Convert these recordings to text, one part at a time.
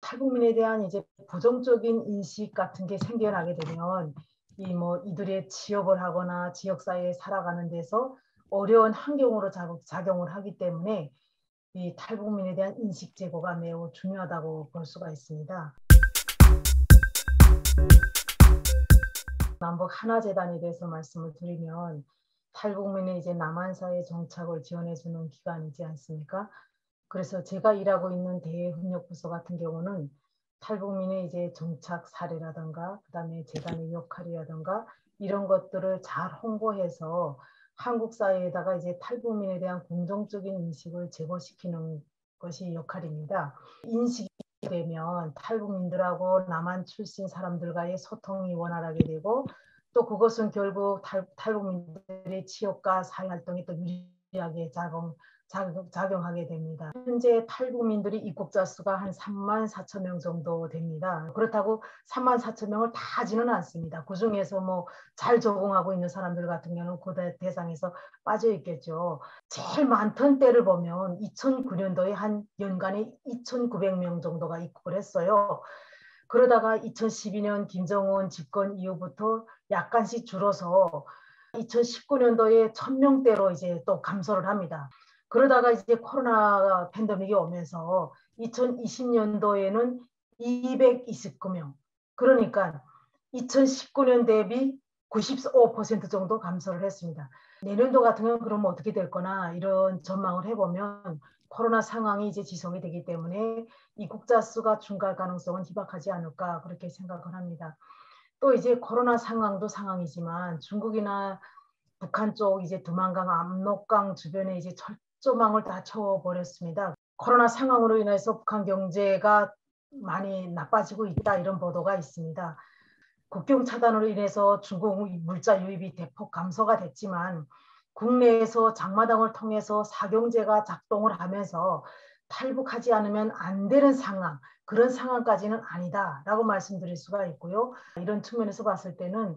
탈북민에 대한 이제 부정적인 인식 같은 게 생겨나게 되면 이들의 취업을 하거나 지역사회에 살아가는 데서 어려운 환경으로 작용을 하기 때문에 이 탈북민에 대한 인식 제고가 매우 중요하다고 볼 수가 있습니다. 남북 하나재단에 대해서 말씀을 드리면 탈북민의 이제 남한사회 정착을 지원해주는 기관이지 않습니까? 그래서 제가 일하고 있는 대외협력부서 같은 경우는 탈북민의 이제 정착 사례라든가 그다음에 재단의 역할이라든가 이런 것들을 잘 홍보해서 한국 사회에다가 이제 탈북민에 대한 긍정적인 인식을 제고시키는 것이 역할입니다. 인식이 되면 탈북민들하고 남한 출신 사람들과의 소통이 원활하게 되고 또 그것은 결국 탈북민들의 취업과 사회활동에 또 유리하게 작용하게 됩니다. 현재 탈북민들이 입국자 수가 한 34,000명 정도 됩니다. 그렇다고 34,000명을 다 하지는 않습니다. 그중에서 잘 적응하고 있는 사람들 같은 경우는 그 대상에서 빠져 있겠죠. 제일 많던 때를 보면 2009년도에 한 연간에 2,900명 정도가 입국을 했어요. 그러다가 2012년 김정은 집권 이후부터 약간씩 줄어서 2019년도에 1,000명대로 이제 또 감소를 합니다. 그러다가 이제 코로나 팬데믹이 오면서 2020년도에는 229명. 그러니까 2019년 대비 95% 정도 감소를 했습니다. 내년도 같은 경우는 그러면 어떻게 될 거나 이런 전망을 해보면 코로나 상황이 이제 지속이 되기 때문에 입국자 수가 증가할 가능성은 희박하지 않을까 그렇게 생각을 합니다. 또 이제 코로나 상황도 상황이지만 중국이나 북한 쪽 이제 두만강, 압록강 주변에 이제 철조망을 다 쳐버렸습니다. 코로나 상황으로 인해서 북한 경제가 많이 나빠지고 있다 이런 보도가 있습니다. 국경 차단으로 인해서 중국 물자 유입이 대폭 감소가 됐지만 국내에서 장마당을 통해서 사경제가 작동을 하면서 탈북하지 않으면 안 되는 상황, 그런 상황까지는 아니다라고 말씀드릴 수가 있고요. 이런 측면에서 봤을 때는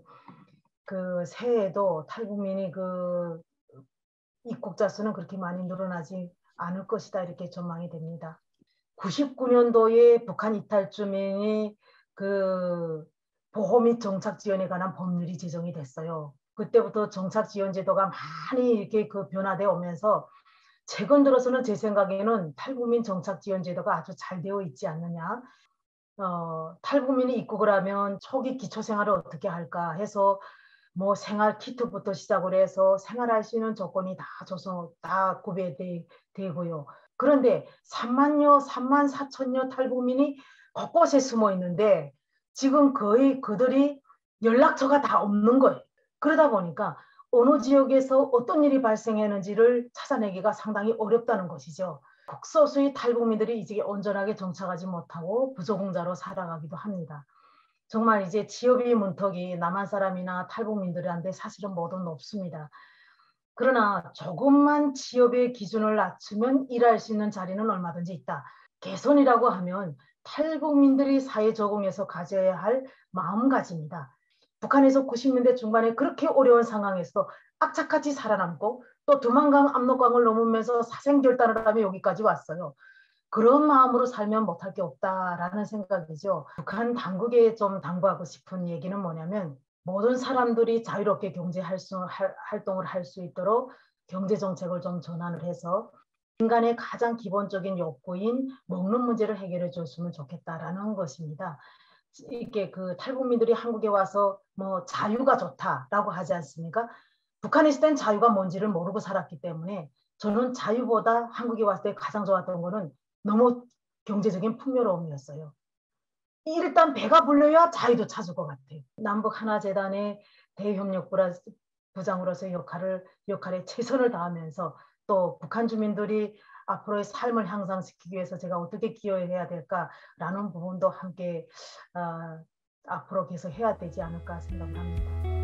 그 새해에도 탈북민이 그 입국자 수는 그렇게 많이 늘어나지 않을 것이다 이렇게 전망이 됩니다. 99년도에 북한 이탈주민이 그 보호 및 정착 지원에 관한 법률이 제정이 됐어요. 그때부터 정착 지원 제도가 많이 이렇게 그 변화되어 오면서 최근 들어서는 제 생각에는 탈북민 정착 지원 제도가 아주 잘 되어 있지 않느냐. 탈북민이 입국을 하면 초기 기초 생활을 어떻게 할까 해서 생활 키트부터 시작을 해서 생활할 수 있는 조건이 다 구비되고요. 그런데 3만 4천여 탈북민이 곳곳에 숨어 있는데 지금 거의 그들이 연락처가 다 없는 거예요. 그러다 보니까 어느 지역에서 어떤 일이 발생했는지를 찾아내기가 상당히 어렵다는 것이죠. 극소수의 탈북민들이 이제 온전하게 정착하지 못하고 부적응자로 살아가기도 합니다. 정말 이제 취업의 문턱이 남한 사람이나 탈북민들한테 사실은 모두 높습니다. 그러나 조금만 취업의 기준을 낮추면 일할 수 있는 자리는 얼마든지 있다. 개선이라고 하면 탈북민들이 사회 적응에서 가져야 할 마음가짐이다. 북한에서 90년대 중반에 그렇게 어려운 상황에서 악착같이 살아남고 또 두만강 압록강을 넘으면서 사생결단을 하며 여기까지 왔어요. 그런 마음으로 살면 못할 게 없다라는 생각이죠. 북한 당국에 좀 당부하고 싶은 얘기는 뭐냐면 모든 사람들이 자유롭게 활동을 할 수 있도록 경제정책을 좀 전환을 해서 인간의 가장 기본적인 욕구인 먹는 문제를 해결해 줬으면 좋겠다라는 것입니다. 이렇게 그 탈북민들이 한국에 와서 자유가 좋다라고 하지 않습니까? 북한에 있을 땐 자유가 뭔지를 모르고 살았기 때문에 저는 자유보다 한국에 왔을 때 가장 좋았던 거는 너무 경제적인 풍요로움이었어요. 일단 배가 불려야 자유도 찾을 것 같아요. 남북 하나재단의 대외협력부장으로서의 역할에 최선을 다하면서 또 북한 주민들이 앞으로의 삶을 향상시키기 위해서 제가 어떻게 기여해야 될까라는 부분도 함께 앞으로 계속 해야 되지 않을까 생각을 합니다.